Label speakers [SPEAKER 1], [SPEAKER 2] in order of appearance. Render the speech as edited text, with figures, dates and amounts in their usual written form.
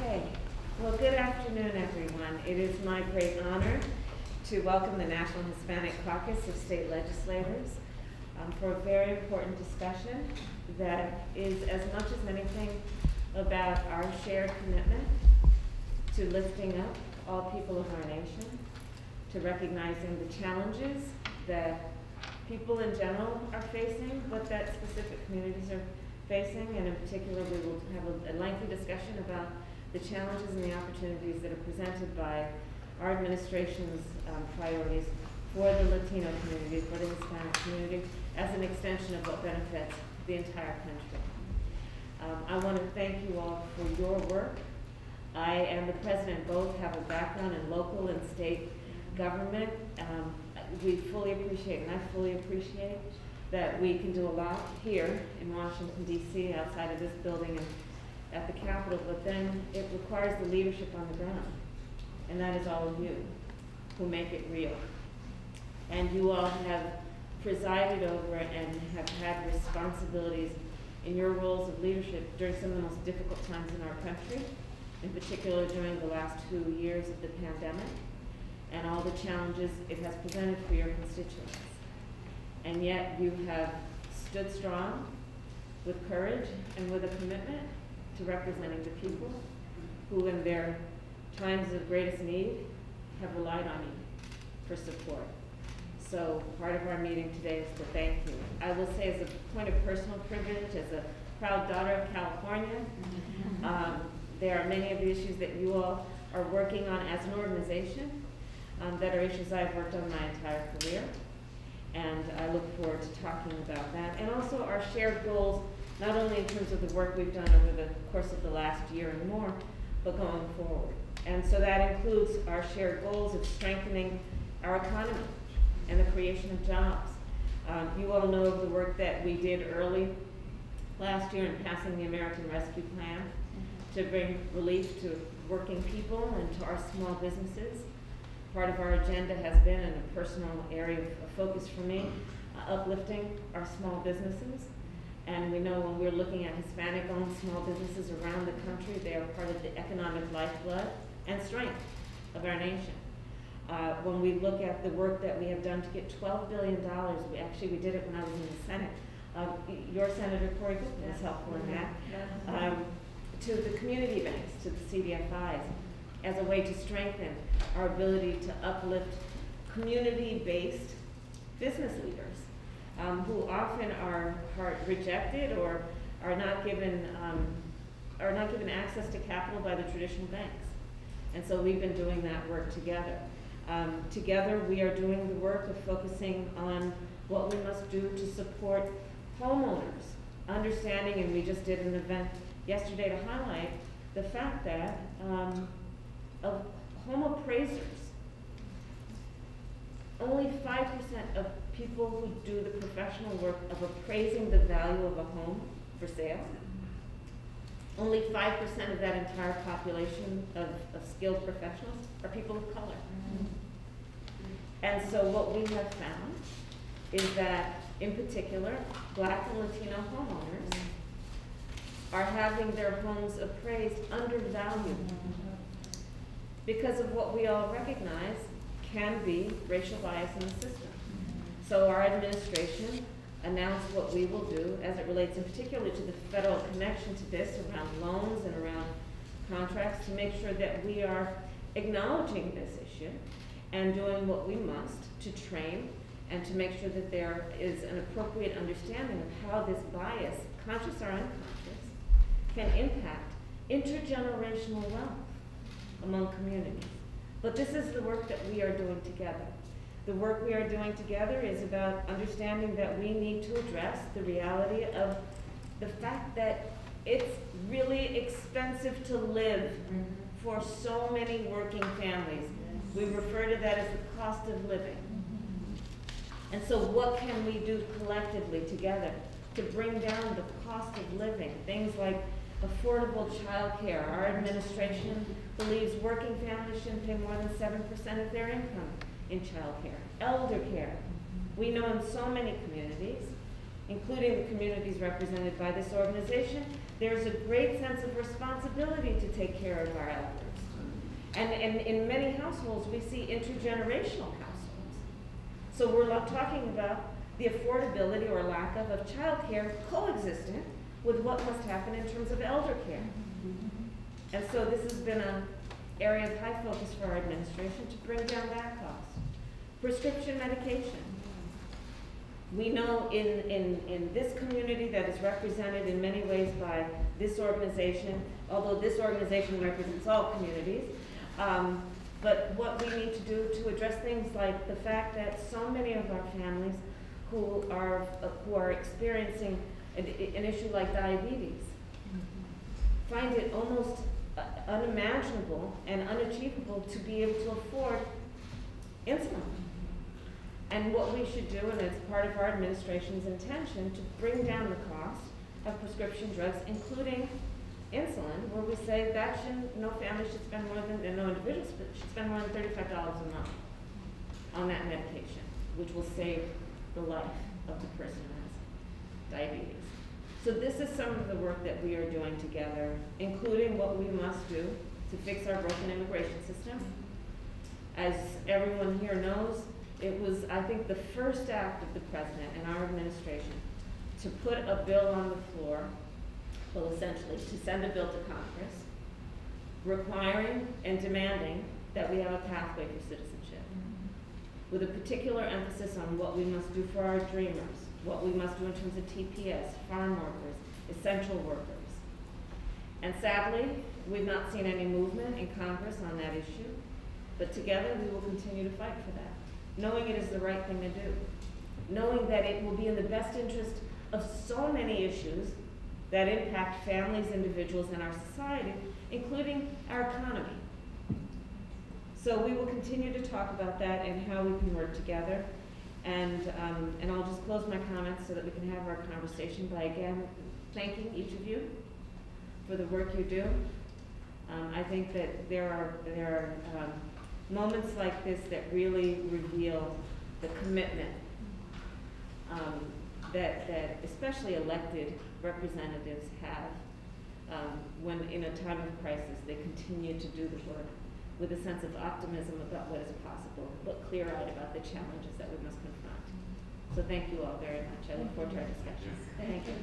[SPEAKER 1] Okay, well, good afternoon, everyone. It is my great honor to welcome the National Hispanic Caucus of State Legislators for a very important discussion that is as much as anything about our shared commitment to lifting up all people of our nation, to recognizing the challenges that people in general are facing, but that specific communities are facing, and in particular we will have a lengthy discussion about the challenges and the opportunities that are presented by our administration's priorities for the Latino community, for the Hispanic community, as an extension of what benefits the entire country. I want to thank you all for your work. I and the President both have a background in local and state government. We fully appreciate, and I fully appreciate, that we can do a lot here in Washington, D.C., outside of this building and at the Capitol, but then it requires the leadership on the ground, and that is all of you who make it real. And you all have presided over and have had responsibilities in your roles of leadership during some of the most difficult times in our country, in particular during the last 2 years of the pandemic, and all the challenges it has presented for your constituents. And yet you have stood strong with courage and with a commitment to representing the people who in their times of greatest need have relied on you for support. So part of our meeting today is to thank you. I will say, as a point of personal privilege, as a proud daughter of California, there are many of the issues that you all are working on as an organization that are issues I've worked on my entire career. And I look forward to talking about that. And also our shared goals, not only in terms of the work we've done over the course of the last year and more, but going forward. And so that includes our shared goals of strengthening our economy and the creation of jobs. You all know of the work that we did early last year in passing the American Rescue Plan to bring relief to working people and to our small businesses. Part of our agenda has been, in a personal area of focus for me, uplifting our small businesses. And we know when we're looking at Hispanic-owned small businesses around the country, they are part of the economic lifeblood and strength of our nation. When we look at the work that we have done to get $12 billion, we did it when I was in the Senate. Your Senator Cory Gupta was helpful in that. To the community banks, to the CDFIs, as a way to strengthen our ability to uplift community-based business leaders who often are rejected or are not given access to capital by the traditional banks. And so we've been doing that work together. Together we are doing the work of focusing on what we must do to support homeowners, understanding, and we just did an event yesterday to highlight the fact that of home appraisers, only 5% of people who do the professional work of appraising the value of a home for sale, only 5% of that entire population of skilled professionals are people of color. And so what we have found is that, in particular, Black and Latino homeowners are having their homes appraised undervalued because of what we all recognize can be racial bias in the system. So our administration announced what we will do as it relates in particular to the federal connection to this around loans and around contracts, to make sure that we are acknowledging this issue and doing what we must to train and to make sure that there is an appropriate understanding of how this bias, conscious or unconscious, can impact intergenerational wealth among communities. But this is the work that we are doing together. The work we are doing together is about understanding that we need to address the reality of the fact that it's really expensive to live for so many working families. We refer to that as the cost of living. And so what can we do collectively together to bring down the cost of living? Things like affordable child care. Our administration believes working families shouldn't pay more than 7% of their income in child care. Elder care. We know in so many communities including the communities represented by this organization, there's a great sense of responsibility to take care of our elders. And in many households, we see intergenerational households. So we're talking about the affordability or lack of child care coexistent with what must happen in terms of elder care. And so this has been an area of high focus for our administration to bring down that cost. Prescription medication. We know in this community that is represented in many ways by this organization, although this organization represents all communities, but what we need to do to address things like the fact that so many of our families who are experiencing an issue like diabetes find it almost unimaginable and unachievable to be able to afford insulin. And what we should do, and it's part of our administration's intention, to bring down the cost of prescription drugs, including insulin, where we say that no family should spend more than, and no individual should spend more than $35 a month on that medication, which will save the life of the person who has diabetes. So this is some of the work that we are doing together, including what we must do to fix our broken immigration system. As everyone here knows, it was, I think, the first act of the President and our administration to put a bill on the floor, well, essentially, to send a bill to Congress, requiring and demanding that we have a pathway for citizenship, with a particular emphasis on what we must do for our dreamers, what we must do in terms of TPS, farm workers, essential workers. And sadly, we've not seen any movement in Congress on that issue, but together we will continue to fight for that, knowing it is the right thing to do, knowing that it will be in the best interest of so many issues that impact families, individuals, and our society, including our economy. So we will continue to talk about that and how we can work together. And I'll just close my comments so that we can have our conversation by again thanking each of you for the work you do. I think that there are moments like this that really reveal the commitment that especially elected representatives have when in a time of crisis they continue to do the work with a sense of optimism about what is possible, but clear-eyed about the challenges that we must confront. So thank you all very much. I look forward to our discussions. Thank you.